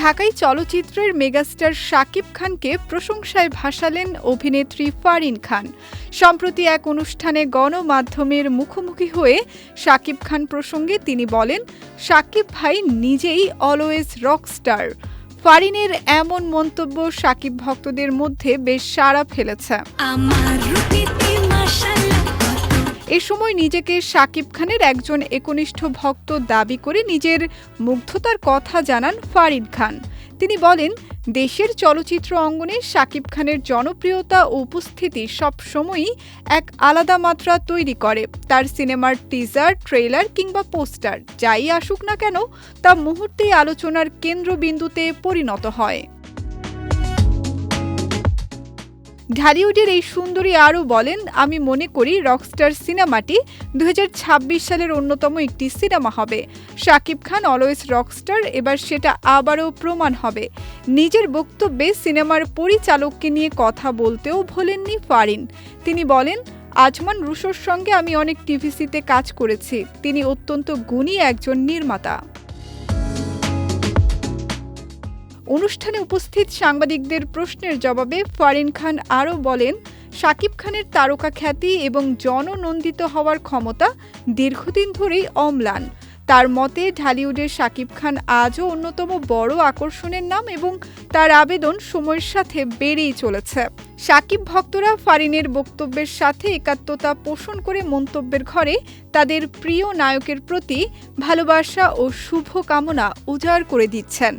ঢাকাই চলচ্চিত্রের মেগাস্টার শাকিব খানকে প্রশংসায় ভাসালেন অভিনেত্রী ফারিন খান। সম্প্রতি এক অনুষ্ঠানে গণমাধ্যমের মুখোমুখি হয়ে শাকিব খান প্রসঙ্গে তিনি বলেন, শাকিব ভাই নিজেই অলওয়েজ রকস্টার। ফারিনের এমন মন্তব্য শাকিব ভক্তদের মধ্যে বেশ সাড়া ফেলেছে। এ সময় নিজেকে শাকিব খানের একজন একনিষ্ঠ ভক্ত দাবি করে নিজের মুগ্ধতার কথা জানান ফারিন খান। তিনি বলেন, দেশের চলচ্চিত্র অঙ্গনে শাকিব খানের জনপ্রিয়তা ও উপস্থিতি সবসময়ই এক আলাদা মাত্রা তৈরি করে। তার সিনেমার টিজার, ট্রেলার কিংবা পোস্টার যাই আসুক না কেন, তা মুহূর্তেই আলোচনার কেন্দ্রবিন্দুতে পরিণত হয়। ঢালিউডের এই সুন্দরী আরও বলেন, আমি মনে করি রকস্টার সিনেমাটি 2026 সালের অন্যতম একটি সিনেমা হবে। শাকিব খান অলওয়েজ রকস্টার, এবার সেটা আবারও প্রমাণ হবে। নিজের বক্তব্যে সিনেমার পরিচালককে নিয়ে কথা বলতেও ভোলেননি ফারিন। তিনি বলেন, আজমান রুশোর সঙ্গে আমি অনেক টিভিসিতে কাজ করেছি। তিনি অত্যন্ত গুণী একজন নির্মাতা। অনুষ্ঠানে উপস্থিত সাংবাদিকদের প্রশ্নের জবাবে ফারিন খান আরও বলেন, শাকিব খানের তারকা খ্যাতি এবং জননন্দিত হওয়ার ক্ষমতা দীর্ঘদিন ধরেই অম্লান। তার মতে ঢালিউডের শাকিব খান আজও অন্যতম বড় আকর্ষণের নাম এবং তার আবেদন সময়ের সাথে বেড়েই চলেছে। শাকিব ভক্তরা ফারিনের বক্তব্যের সাথে একাত্মতা পোষণ করে মন্তব্যের ঘরে তাদের প্রিয় নায়কের প্রতি ভালোবাসা ও শুভকামনা উজাড় করে দিচ্ছেন।